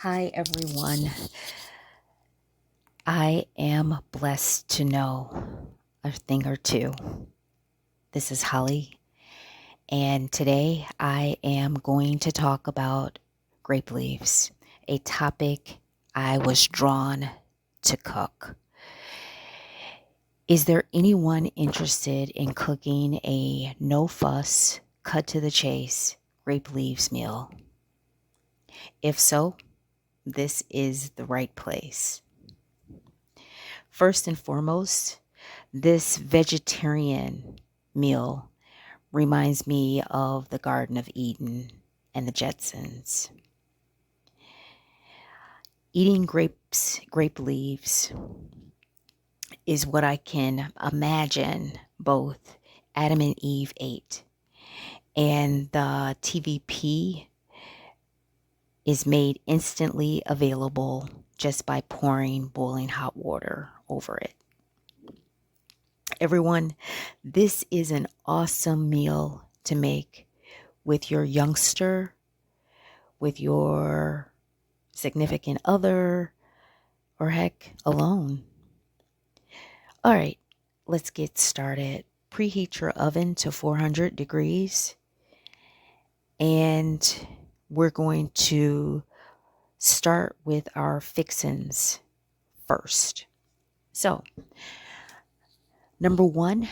Hi, everyone. I am blessed to know a thing or two. This is Holly, and today I am going to talk about grape leaves, a topic I was drawn to cook. Is there anyone interested in cooking a no fuss, cut to the chase grape leaves meal? If so, this is the right place. First and foremost, this vegetarian meal reminds me of the Garden of Eden and the Jetsons. Eating grape leaves, is what I can imagine both Adam and Eve ate. And the TVP is made instantly available just by pouring boiling hot water over it. Everyone, this is an awesome meal to make with your youngster, with your significant other, or heck, alone. All right, let's get started. Preheat your oven to 400 degrees, and we're going to start with our fixins first. So, number one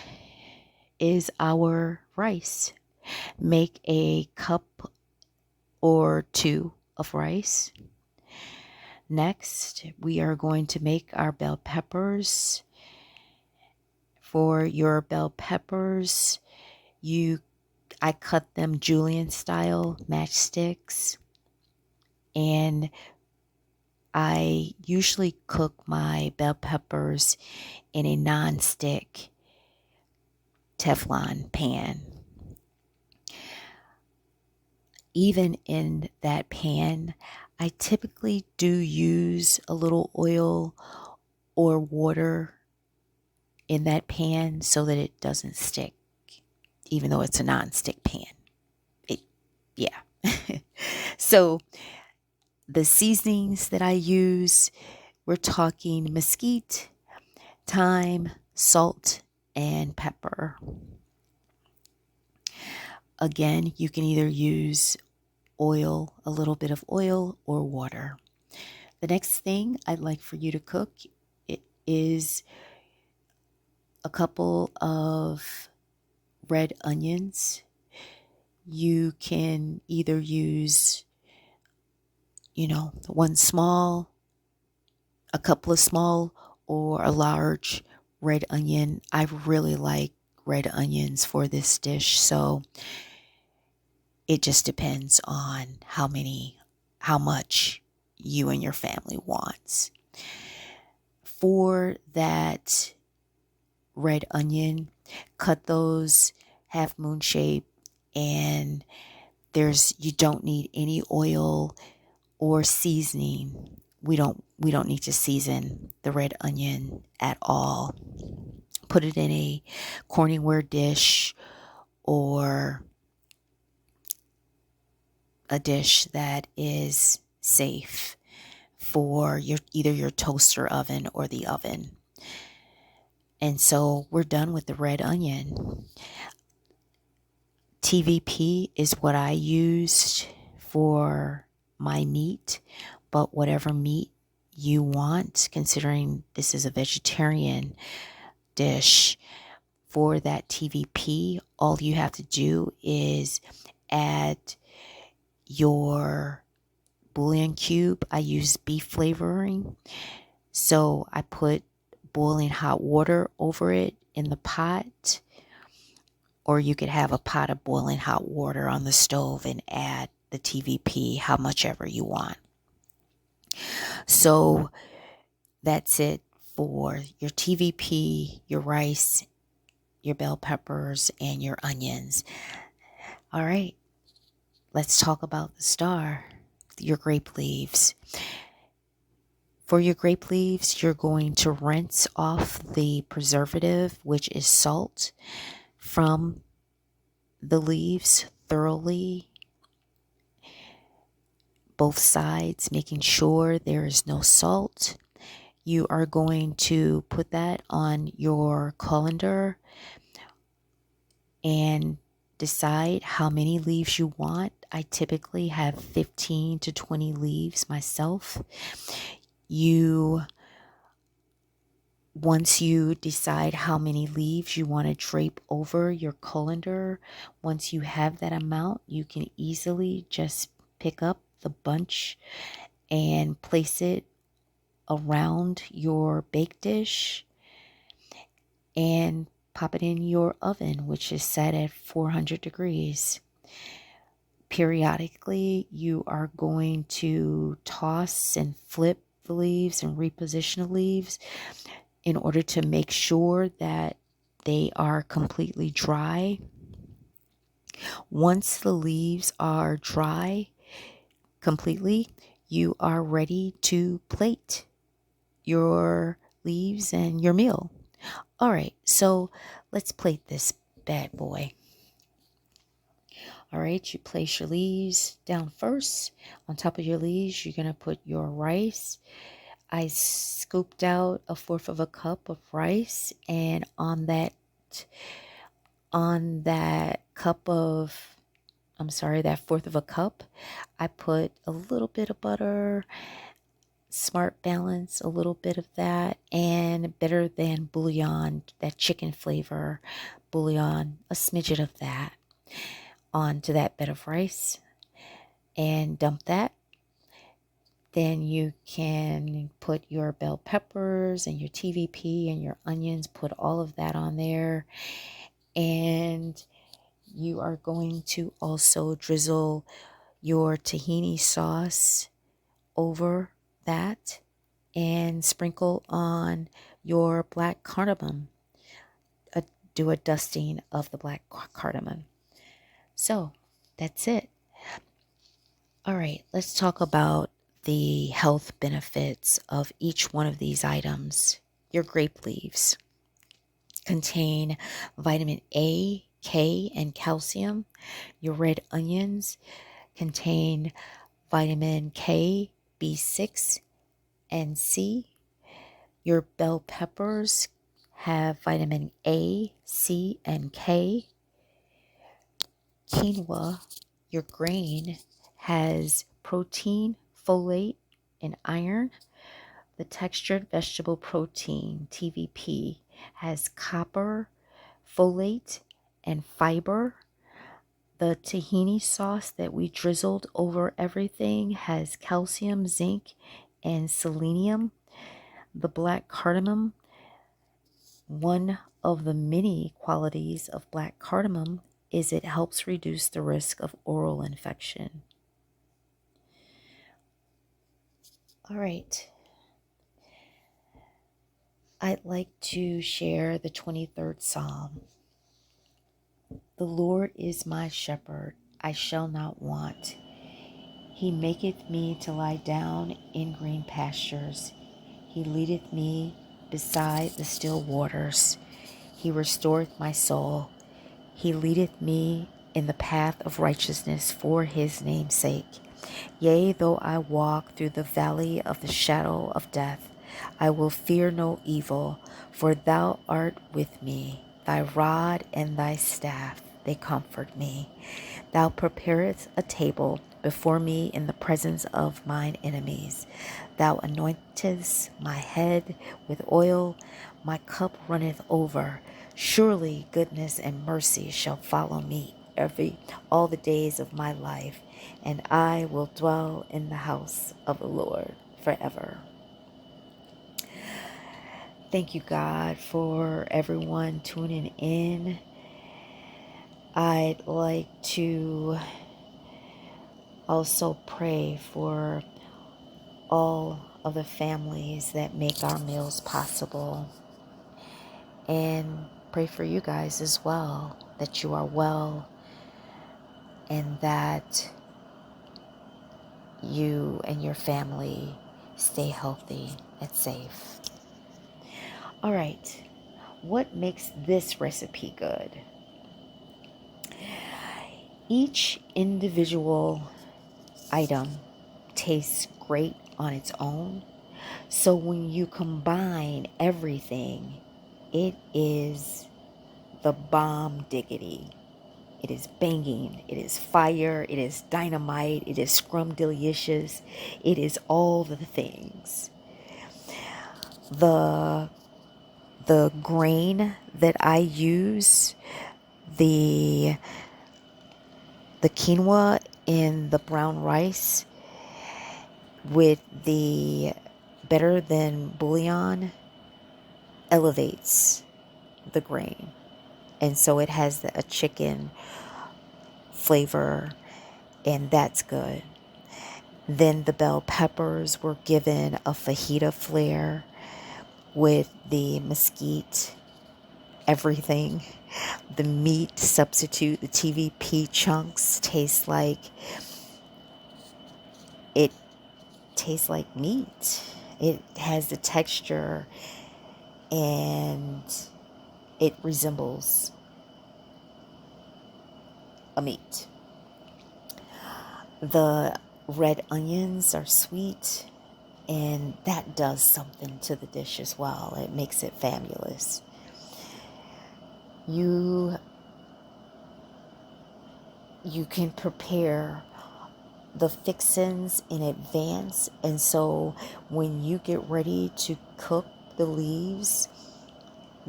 is our rice. Make a cup or two of rice. Next, we are going to make our bell peppers. For your bell peppers, I cut them julienne style matchsticks, and I usually cook my bell peppers in a non-stick Teflon pan. Even in that pan, I typically do use a little oil or water in that pan so that it doesn't stick, even though it's a non-stick pan. Yeah. So the seasonings that I use, we're talking mesquite, thyme, salt, and pepper. Again, you can either use oil, a little bit of oil, or water. The next thing I'd like for you to cook is a couple of red onions. You can either use, one small, a couple of small, or a large red onion. I really like red onions for this dish, so it just depends on how much you and your family wants. For that red onion, cut those half moon shape, and you don't need any oil or seasoning. We don't need to season the red onion at all. Put it in a corningware dish or a dish that is safe for either your toaster oven or the oven. And so we're done with the red onion. TVP is what I used for my meat, but whatever meat you want, considering this is a vegetarian dish, for that TVP, all you have to do is add your bouillon cube. I use beef flavoring, so I put boiling hot water over it in the pot, or you could have a pot of boiling hot water on the stove and add the TVP, how much ever you want. So that's it for your TVP, your rice, your bell peppers, and your onions. All right, let's talk about the star, your grape leaves. For your grape leaves, you're going to rinse off the preservative, which is salt, from the leaves thoroughly. both sides, making sure there is no salt. You are going to put that on your colander and decide how many leaves you want. I typically have 15 to 20 leaves myself. Once you decide how many leaves you want to drape over your colander, once you have that amount, you can easily just pick up the bunch and place it around your bake dish and pop it in your oven, which is set at 400 degrees. Periodically, you are going to toss and flip the leaves and reposition the leaves in order to make sure that they are completely dry. Once the leaves are dry completely, you are ready to plate your leaves and your meal. All right, so let's plate this bad boy. All right, you place your leaves down first. On top of your leaves, you're going to put your rice. I scooped out 1/4 of a cup of rice, and on that cup of, that 1/4 of a cup, I put a little bit of butter, smart balance, a little bit of that, and better than bouillon, that chicken flavor bouillon, a smidget of that onto that bed of rice and dump that. Then you can put your bell peppers and your TVP and your onions, put all of that on there. And you are going to also drizzle your tahini sauce over that and sprinkle on your black cardamom. Do a dusting of the black cardamom. So that's it. All right, let's talk about the health benefits of each one of these items. Your grape leaves contain vitamin A, K, and calcium. Your red onions contain vitamin K, B6, and C. Your bell peppers have vitamin A, C, and K. Quinoa, your grain, has protein, folate, and iron. The textured vegetable protein, TVP, has copper, folate, and fiber. The tahini sauce that we drizzled over everything has calcium, zinc, and selenium. The black cardamom, one of the many qualities of black cardamom is it helps reduce the risk of oral infection. All right. I'd like to share the 23rd Psalm. The Lord is my shepherd, I shall not want. He maketh me to lie down in green pastures. He leadeth me beside the still waters. He restoreth my soul. He leadeth me in the path of righteousness for his name's sake. Yea, though I walk through the valley of the shadow of death, I will fear no evil, for thou art with me. Thy rod and thy staff, they comfort me. Thou preparest a table before me in the presence of mine enemies. Thou anointest my head with oil, my cup runneth over. Surely goodness and mercy shall follow me all the days of my life, and I will dwell in the house of the Lord forever. Thank you, God, for everyone tuning in. I'd like to also pray for all of the families that make our meals possible, and pray for you guys as well, that you are well and that you and your family stay healthy and safe. All right, what makes this recipe good? Each individual item tastes great on its own. So when you combine everything, it is the bomb diggity. It is banging. It is fire. It is dynamite. It is scrumdiddlyicious. It is all the things. The grain that I use, the quinoa in the brown rice with the better than bouillon, elevates the grain. And so it has a chicken flavor, and that's good. Then the bell peppers were given a fajita flair with the mesquite, everything. The meat substitute, the TVP chunks tastes like meat. It has the texture and it resembles a meat. The red onions are sweet, and that does something to the dish as well. It makes it fabulous. You can prepare the fixins in advance, and so when you get ready to cook the leaves,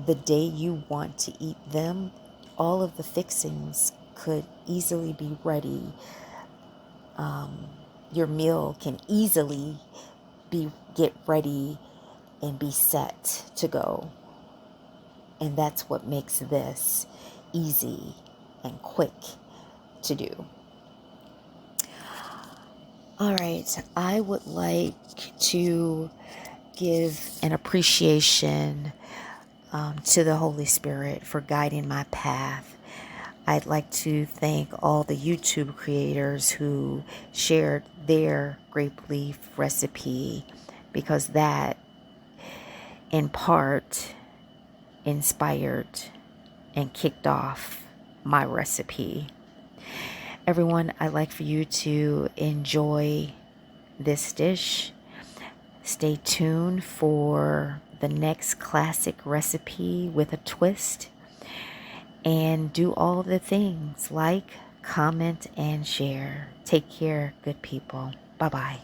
the day you want to eat them, all of the fixings could easily be ready. Your meal can easily get ready and be set to go. And that's what makes this easy and quick to do. All right, I would like to give an appreciation to the Holy Spirit for guiding my path. I'd like to thank all the YouTube creators who shared their grape leaf recipe, because that in part inspired and kicked off my recipe. Everyone, I'd like for you to enjoy this dish. Stay tuned for the next classic recipe with a twist. And do all the things, like, comment, and share. Take care, good people. Bye-bye.